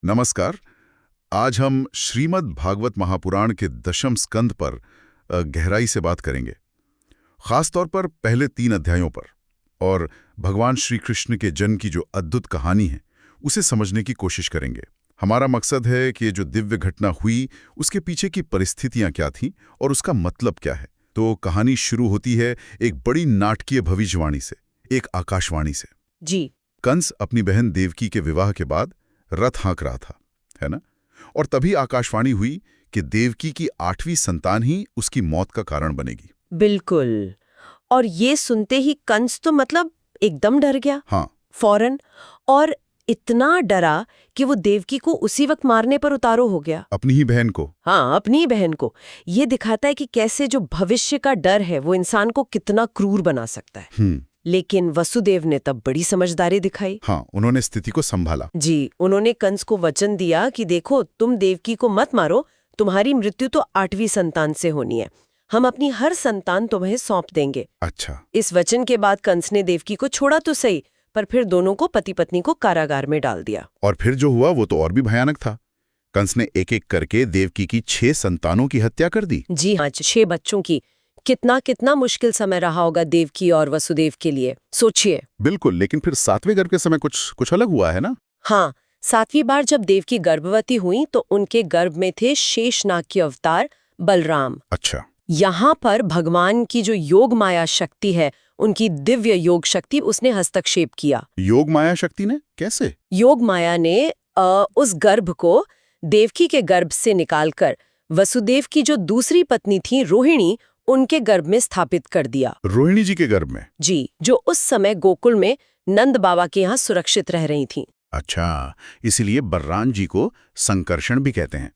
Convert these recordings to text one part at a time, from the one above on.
नमस्कार। आज हम श्रीमद् भागवत महापुराण के दशम स्कंद पर गहराई से बात करेंगे, खास तौर पर पहले 3 अध्यायों पर, और भगवान श्री कृष्ण के जन्म की जो अद्भुत कहानी है उसे समझने की कोशिश करेंगे। हमारा मकसद है कि ये जो दिव्य घटना हुई उसके पीछे की परिस्थितियां क्या थीं और उसका मतलब क्या है। तो कहानी शुरू होती है एक बड़ी नाटकीय भविष्यवाणी से, एक आकाशवाणी से। जी। कंस अपनी बहन देवकी के विवाह के बाद रथ हाँक रहा था, है ना? और तभी आकाशवाणी हुई कि देवकी की 8वीं संतान ही उसकी मौत का कारण बनेगी। बिल्कुल। और ये सुनते ही कंस तो एकदम डर गया। हाँ। फौरन। और इतना डरा कि वो देवकी को उसी वक्त मारने पर उतारू हो गया। अपनी ही बहन को। हाँ, अपनी ही बहन को। ये दिखाता है कि कैसे जो भविष्य का डर है वो इंसान को कितना क्रूर बना सकता है। लेकिन वसुदेव ने तब बड़ी समझदारी दिखाई। हाँ, उन्होंने स्थिति को संभाला। जी, उन्होंने कंस को वचन दिया कि देखो, तुम देवकी को मत मारो, तुम्हारी मृत्यु तो 8वीं संतान से होनी है। हम अपनी हर संतान तुम्हें सौंप देंगे। अच्छा। इस वचन के बाद कंस ने देवकी को छोड़ा तो सही, पर फिर दोनों को पति पत्नी को कारागार में डाल दिया। और फिर जो हुआ वो तो और भी भयानक था। कंस ने एक-एक करके देवकी की 6 संतानों की हत्या कर दी। जी हाँ, 6 बच्चों की। कितना मुश्किल समय रहा होगा देवकी और वसुदेव के लिए, सोचिए। बिल्कुल, लेकिन फिर 7वें गर्भ के समय कुछ अलग हुआ है ना? हाँ, 7वीं बार जब देवकी गर्भवती हुई तो उनके गर्भ में थे शेषनाग के अवतार बलराम। अच्छा। यहाँ पर भगवान की जो योग माया शक्ति है, उनकी दिव्य योग शक्ति, उसने हस्तक्षेप किया। योग माया शक्ति ने? कैसे? योग माया ने उस गर्भ को देवकी के गर्भ से निकालकर वसुदेव की जो दूसरी पत्नी थी रोहिणी, उनके गर्भ में स्थापित कर दिया। रोहिणी जी के गर्भ में? जी, जो उस समय गोकुल में नंद बाबा के यहाँ सुरक्षित रह रही थीं। अच्छा, इसीलिए बलराम जी को संकर्षण भी कहते हैं।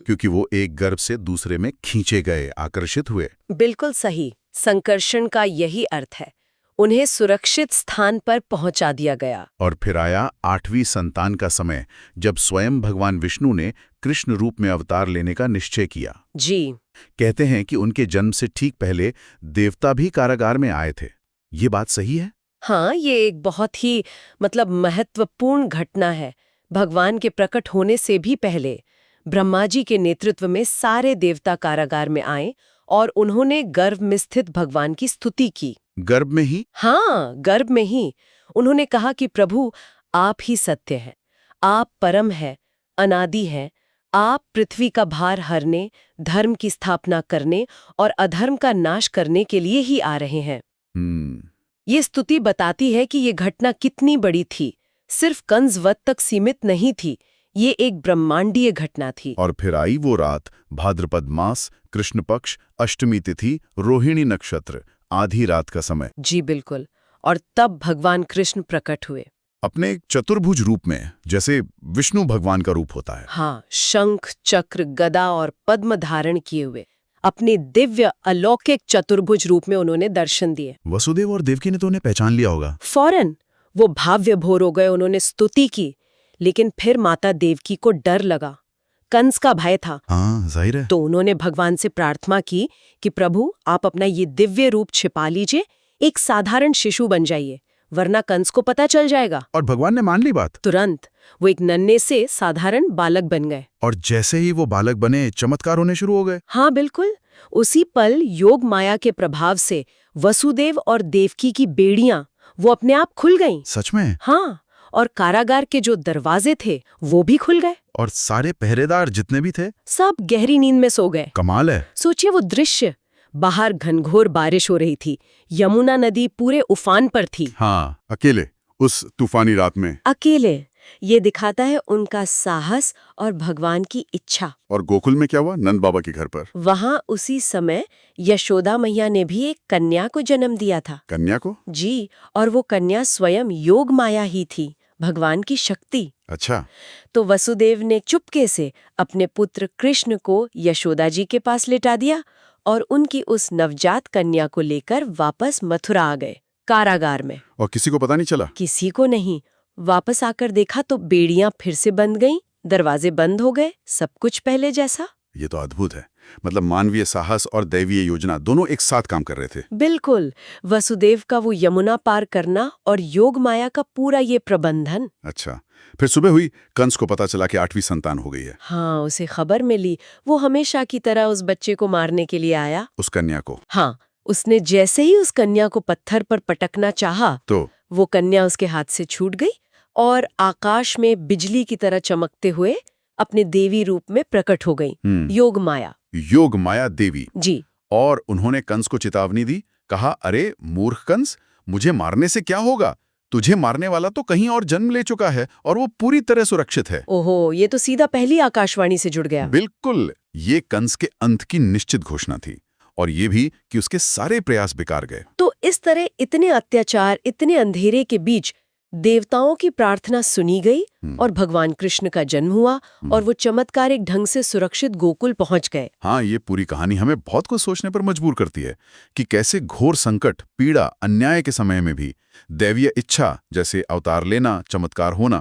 क्योंकि वो एक गर्भ से दूसरे में खींचे गए, आकर्षित हुए। बिल्कुल सही। संकर्षण का यही अर्थ है, उन्हें सुरक्षित स्थान पर पहुंचा दिया गया। और फिर आया 8वीं संतान का समय, जब स्वयं भगवान विष्णु ने कृष्ण रूप में अवतार लेने का निश्चय किया। जी। कहते हैं कि उनके जन्म से ठीक पहले देवता भी कारागार में आए थे। ये बात सही है? हाँ, ये एक बहुत ही महत्वपूर्ण घटना है। भगवान के प्रकट होने से भी पहले ब्रह्मा जी के नेतृत्व में सारे देवता कारागार में आए और उन्होंने गर्भ में स्थित भगवान की स्तुति की। गर्भ में ही? हाँ, गर्भ में ही। उन्होंने कहा कि प्रभु, आप ही सत्य है, आप परम है, अनादि है, आप पृथ्वी का भार हरने, धर्म की स्थापना करने और अधर्म का नाश करने के लिए ही आ रहे हैं। ये स्तुति बताती है कि ये घटना कितनी बड़ी थी, सिर्फ कंसवध तक सीमित नहीं थी, ये एक ब्रह्मांडीय घटना थी। और फिर आई वो रात, भाद्रपद मास, कृष्ण पक्ष, अष्टमी तिथि, रोहिणी नक्षत्र, आधी रात का समय। जी बिल्कुल। और तब भगवान कृष्ण प्रकट हुए अपने एक चतुर्भुज रूप में, जैसे विष्णु भगवान का रूप होता है। हाँ, शंख, चक्र, गदा और पद्म धारण किए हुए अपने दिव्य अलौकिक चतुर्भुज रूप में उन्होंने दर्शन दिए। वसुदेव और देवकी ने तो उन्हें पहचान लिया होगा। फौरन वो भाव्य भोर हो गए, उन्होंने स्तुति की। लेकिन फिर माता देवकी को डर लगा, कंस का भय था। हाँ, जाहिर है। तो उन्होंने भगवान से प्रार्थना की कि प्रभु, आप अपना ये दिव्य रूप छिपा लीजिए, एक साधारण शिशु बन जाइए, वरना कंस को पता चल जाएगा। और भगवान ने मान ली बात। तुरंत वो एक नन्हे से साधारण बालक बन गए। और जैसे ही वो बालक बने, चमत्कार होने शुरू हो गए। हाँ बिल्कुल। उसी पल योग माया के प्रभाव से वसुदेव और देवकी की बेड़ियां वो अपने आप खुल गईं। सच में? हाँ, और कारागार के जो दरवाजे थे वो भी खुल गए। और सारे पहरेदार जितने भी थे, सब गहरी नींद में सो गए। कमाल है। सोचिए वो दृश्य, बाहर घनघोर बारिश हो रही थी, यमुना नदी पूरे उफान पर थी। हाँ, अकेले उस तूफानी रात में। अकेले। ये दिखाता है उनका साहस और भगवान की इच्छा। और गोकुल में क्या हुआ? नंद बाबा के घर पर। वहाँ उसी समय यशोदा मैया ने भी एक कन्या को जन्म दिया था। कन्या को? जी, और वो कन्या स्वयं योग माया ही थी, भगवान की शक्ति। अच्छा। तो वसुदेव ने चुपके से अपने पुत्र कृष्ण को यशोदा जी के पास लेटा दिया और उनकी उस नवजात कन्या को लेकर वापस मथुरा आ गए, कारागार में। और किसी को पता नहीं चला? किसी को नहीं। वापस आकर देखा तो बेड़ियां फिर से बंद गईं, दरवाजे बंद हो गए, सब कुछ पहले जैसा। ये तो अद्भुत है। मतलब मानवीय साहस और दैवीय योजना दोनों एक साथ काम कर रहे थे। बिल्कुल। वसुदेव का वो यमुना पार करना और योग माया का पूरा ये प्रबंधन। अच्छा, फिर सुबह हुई, कंस को पता चला कि 8वीं संतान हो गई है। हाँ, उसे खबर मिली। वो हमेशा की तरह उस बच्चे को मारने के लिए आया। उस कन्या को। हाँ, उसने जैसे ही उस कन्या को पत्थर पर पटकना चाहा, तो वो कन्या उसके हाथ से छूट गई और आकाश में बिजली की तरह चमकते हुए अपने देवी रूप में प्रकट हो गई। योग माया। योग माया देवी। जी। और उन्होंने कंस को चेतावनी दी, कहा, अरे मूर्ख कंस, मुझे मारने से क्या होगा? तुझे मारने वाला तो कहीं और जन्म ले चुका है और वो पूरी तरह सुरक्षित है। ओहो, ये तो सीधा पहली आकाशवाणी से जुड़ गया। बिल्कुल, ये कंस के अंत की निश्चित घोषणा थी और ये भी कि उसके सारे प्रयास बेकार गए। तो इस तरह इतने अत्याचार, इतने अंधेरे के बीच देवताओं की प्रार्थना सुनी गई और भगवान कृष्ण का जन्म हुआ और वो चमत्कारिक ढंग से सुरक्षित गोकुल पहुंच गए। हाँ, ये पूरी कहानी हमें बहुत कुछ सोचने पर मजबूर करती है कि कैसे घोर संकट, पीड़ा, अन्याय के समय में भी दैवीय इच्छा जैसे अवतार लेना, चमत्कार होना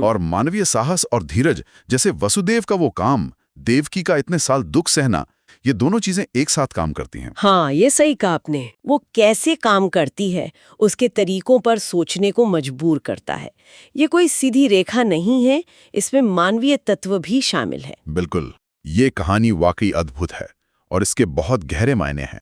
और मानवीय साहस और धीरज जैसे वसुदेव का वो काम, देवकी का इतने साल दुख सहना, ये दोनों चीजें एक साथ काम करती हैं। हाँ, ये सही कहा आपने। वो कैसे काम करती है, उसके तरीकों पर सोचने को मजबूर करता है। ये कोई सीधी रेखा नहीं है, इसमें मानवीय तत्व भी शामिल है। बिल्कुल, ये कहानी वाकई अद्भुत है और इसके बहुत गहरे मायने हैं।